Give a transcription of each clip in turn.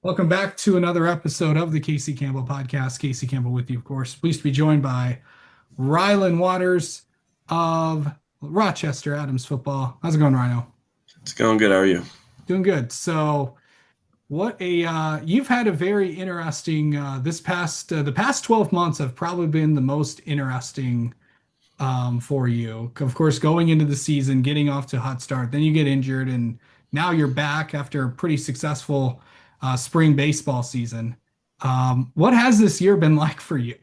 Welcome back to another episode of the Casey Campbell podcast. Casey Campbell with you, of course. Pleased to be joined by Ryland Waters of Rochester Adams football. How's it going, Rhino? It's going good. How are you? Doing good. So, what a you've had a very interesting this past the past 12 months have probably been the most interesting for you. Of course, going into the season, getting off to a hot start, then you get injured, and now you're back after a pretty successful spring baseball season. What has this year been like for you?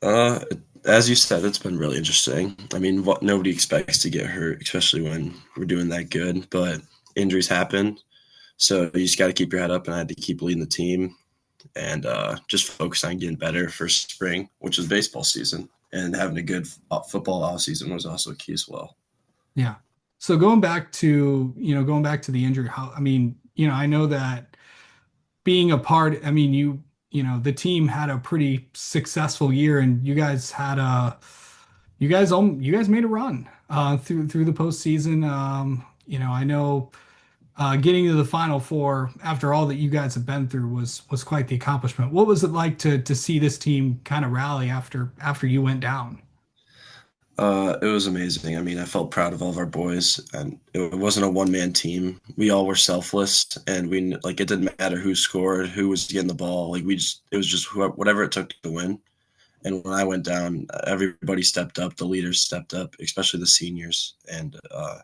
Uh, as you said, it's been really interesting. I mean, nobody expects to get hurt, especially when we're doing that good. But injuries happen, so you just got to keep your head up. And I had to keep leading the team and just focus on getting better for spring, which is baseball season, and having a good football off season was also key as well. Yeah. So going back to the injury, how I mean, I know that being a part, I mean, the team had a pretty successful year, and you guys made a run through the postseason. I know getting to the Final Four after all that you guys have been through was quite the accomplishment. What was it like to see this team kind of rally after you went down? It was amazing. I mean, I felt proud of all of our boys, and it wasn't a one-man team. We all were selfless, and we like it didn't matter who scored, who was getting the ball. Like it was just whatever it took to win. And when I went down, everybody stepped up. The leaders stepped up, especially the seniors. And I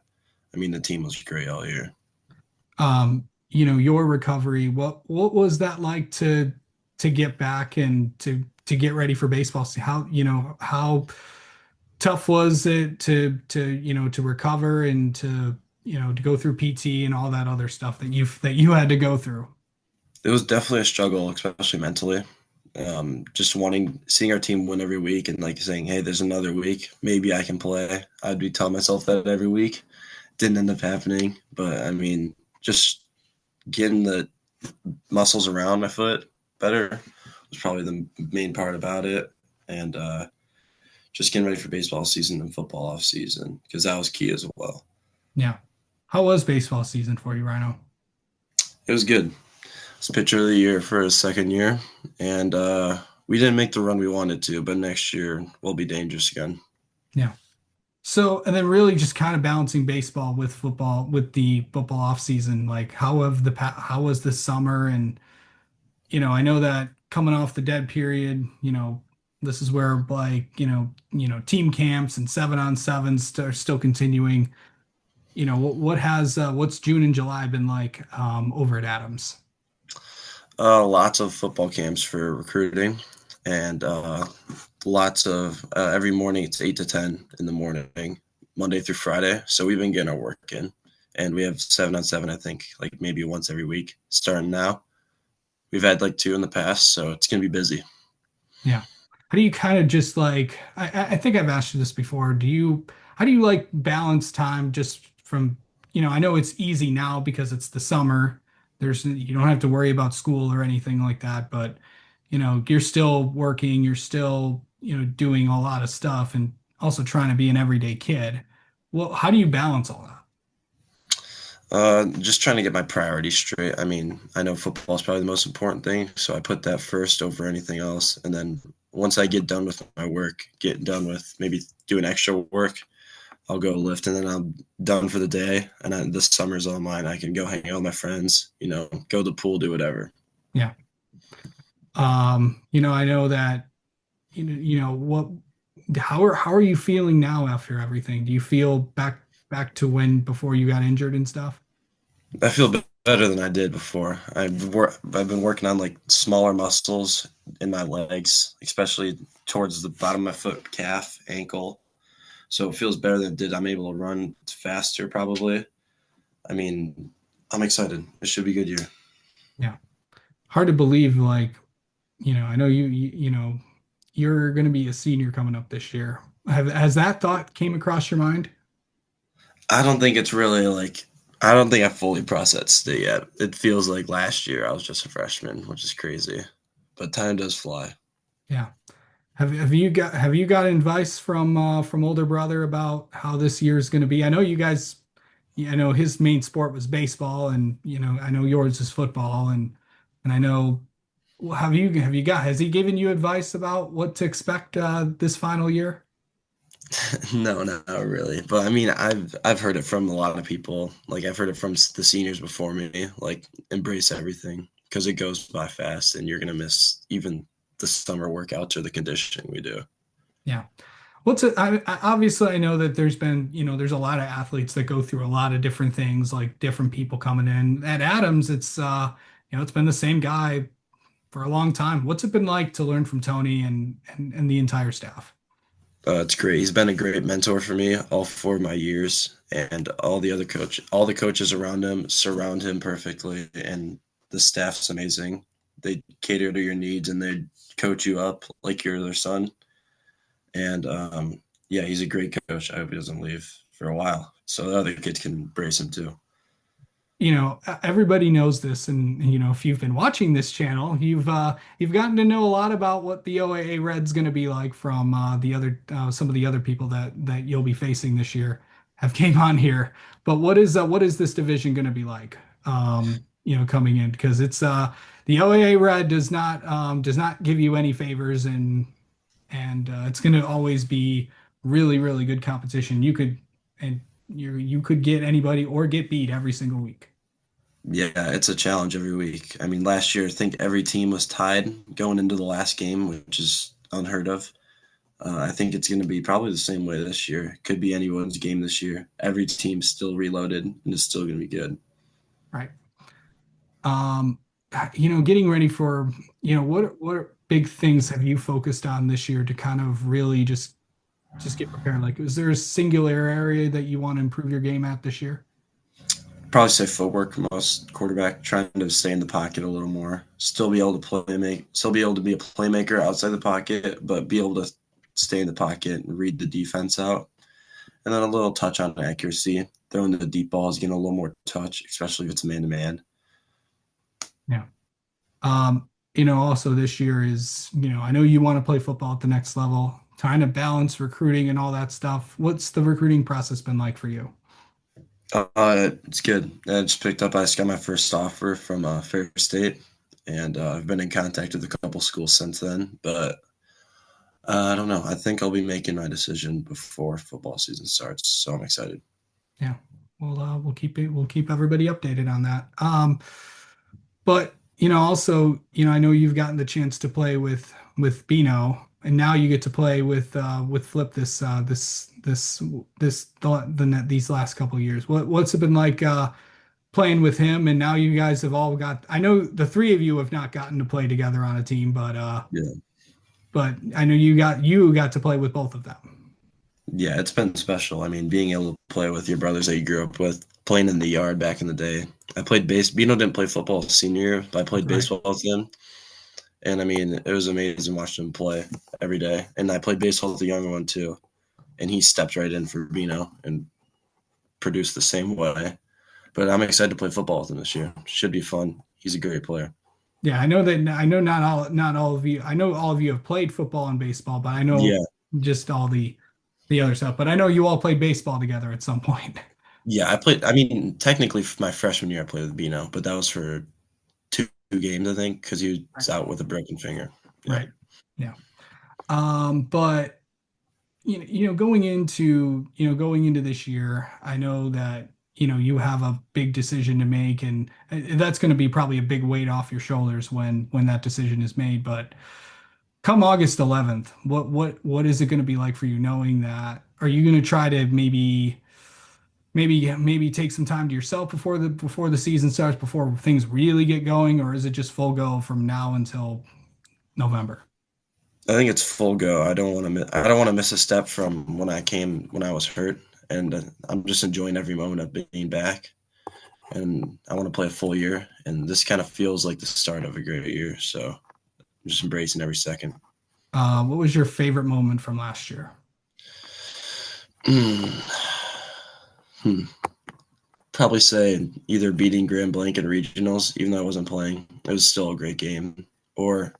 mean, the team was great all year. Your recovery, what was that like to get back and to get ready for baseball? See how tough was it to recover and to go through PT and all that other stuff that you had to go through? It was definitely a struggle, especially mentally. Just seeing our team win every week and like saying, "Hey, there's another week. Maybe I can play." I'd be telling myself that every week. Didn't end up happening, but I mean, just getting the muscles around my foot better was probably the main part about it, and just getting ready for baseball season and football off season because that was key as well. Yeah. How was baseball season for you, Rhino? It was good. It's pitcher of the year for his second year, and we didn't make the run we wanted to, but next year we'll be dangerous again. Yeah. So, and then really just kind of balancing baseball with football, with the football off season, like how was this summer? And, I know that coming off the dead period, this is where like, team camps and 7-on-7s are still continuing. What's June and July been like over at Adams? Lots of football camps for recruiting, and lots of every morning it's 8 to 10 in the morning, Monday through Friday. So we've been getting our work in, and we have 7-on-7. I think like maybe once every week starting now. We've had like two in the past, so it's gonna be busy. Yeah. How do you kind of just like I think I've asked you this before. How do you like balance time just from, I know it's easy now because it's the summer. You don't have to worry about school or anything like that, but you're still working, you're still, doing a lot of stuff and also trying to be an everyday kid. Well, how do you balance all that? Just trying to get my priorities straight. I mean, I know football is probably the most important thing, so I put that first over anything else. And then once I get done with my work, get done with maybe doing extra work, I'll go lift, and then I'm done for the day. And the summer's all mine. I can go hang out with my friends, go to the pool, do whatever. Yeah. I know that what how are you feeling now after everything? Do you feel back to when before you got injured and stuff? I feel better than I did before. I've been working on like smaller muscles in my legs, especially towards the bottom of my foot, calf, ankle. So it feels better than it did. I'm able to run faster, probably. I mean, I'm excited. It should be a good year. Yeah. Hard to believe, like, I know you're going to be a senior coming up this year. Has that thought came across your mind? I don't think it's really like, I don't think I fully processed it yet. It feels like last year I was just a freshman, which is crazy. But time does fly. Yeah. Have you got advice from older brother about how this year is going to be? I know you guys, yeah, I know his main sport was baseball, and I know yours is football, and And I know, has he given you advice about what to expect this final year? No, not really. But I mean, I've heard it from a lot of people. Like I've heard it from the seniors before me. Like embrace everything because it goes by fast, and you're gonna miss even the summer workouts or the conditioning we do. Yeah. Obviously I know that there's a lot of athletes that go through a lot of different things, like different people coming in. At Adams, it's been the same guy for a long time. What's it been like to learn from Tony and the entire staff? It's great. He's been a great mentor for me all 4 of my years, and all the coaches around him surround him perfectly, and the staff's amazing. They cater to your needs and they coach you up like you're their son. And yeah, he's a great coach. I hope he doesn't leave for a while, so the other kids can embrace him too. Everybody knows this, and if you've been watching this channel, you've gotten to know a lot about what the OAA Red's going to be like from the other some of the other people that you'll be facing this year have came on here. But what is this division going to be like? Coming in, because it's the OAA Red does not give you any favors, and it's going to always be really, really good competition. You could get anybody or get beat every single week. Yeah, it's a challenge every week. I mean, last year I think every team was tied going into the last game, which is unheard of. I think it's going to be probably the same way this year. Could be anyone's game this year. Every team's still reloaded and it's still going to be good. Right. Um, getting ready for, what big things have you focused on this year to kind of really just get prepared? Like, is there a singular area that you want to improve your game at this year? Probably say footwork most quarterback, trying to stay in the pocket a little more. Still be able to be a playmaker outside the pocket, but be able to stay in the pocket and read the defense out. And then a little touch on accuracy. Throwing the deep balls, getting a little more touch, especially if it's man to man. Yeah. Also this year is, I know you want to play football at the next level, trying to balance recruiting and all that stuff. What's the recruiting process been like for you? It's good. I just picked up. I just got my first offer from Fair State, and I've been in contact with a couple schools since then. But I don't know. I think I'll be making my decision before football season starts. So I'm excited. Yeah. We'll keep everybody updated on that. But also, I know you've gotten the chance to play with Bino, and now you get to play with Flip these last couple of years. What's it been like playing with him? And now you guys have all got. I know the three of you have not gotten to play together on a team, Yeah, but I know you got to play with both of them. yeah. It's been special. I mean, being able to play with your brothers that you grew up with, playing in the yard back in the day. I played base. Bino didn't play football senior year, but I played Right. baseball with him. And I mean, it was amazing watching him play every day. And I played baseball with the younger one too. And he stepped right in for Bino and produced the same way. But I'm excited to play football with him this year. Should be fun. He's a great player. Yeah, I know not all of you. I know all of you have played football and baseball, but I know Yeah. just all the other stuff. But I know you all played baseball together at some point. Yeah, I played. I mean, technically, for my freshman year, I played with Bino, but that was for two games, I think, because he was out with a broken finger. Yeah. Right. Yeah. But going into this year, I know that you have a big decision to make, and that's going to be probably a big weight off your shoulders when that decision is made. But come August 11th, what is it going to be like for you knowing that? Are you going to try to maybe take some time to yourself before the season starts, before things really get going, or is it just full go from now until November? I think it's full go. I don't want to miss a step from when I was hurt, and I'm just enjoying every moment of being back. And I want to play a full year, and this kind of feels like the start of a great year. So I'm just embracing every second. What was your favorite moment from last year? Hmm. Probably say either beating Grand Blanc in regionals, even though I wasn't playing. It was still a great game. Or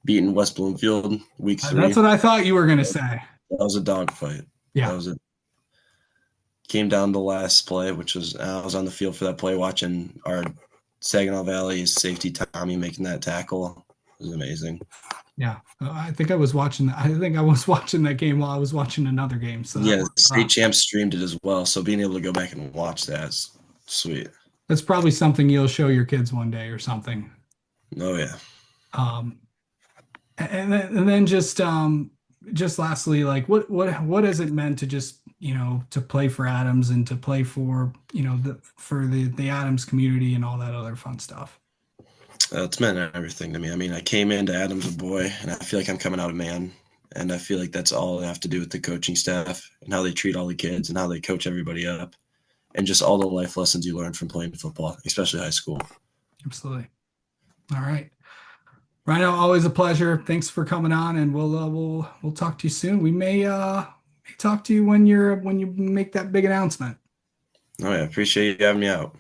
beating West Bloomfield week That's 3. what I thought you were going to say. That was a dogfight. That Yeah. was a came down to last play, which was I was on the field for that play watching our Saginaw Valley safety Tommy making that tackle was amazing. Yeah, I think I was watching that. I think I was watching that game while I was watching another game. So that Yeah, was state champs streamed it as well, so being able to go back and watch that's sweet. that's probably something you'll show your kids one day or something. Oh yeah. Um, and then just lastly, like what has it meant to just to play for Adams and to play for the Adams community and all that other fun stuff. It's meant everything to me. I mean, I came into Adams a boy, and I feel like I'm coming out a man. And I feel like that's all I have to do with the coaching staff and how they treat all the kids and how they coach everybody up, and just all the life lessons you learn from playing football, especially high school. Absolutely. All right. Rhino, always a pleasure. Thanks for coming on, and we'll talk to you soon. We may talk to you when you make that big announcement. Oh yeah, appreciate you having me out.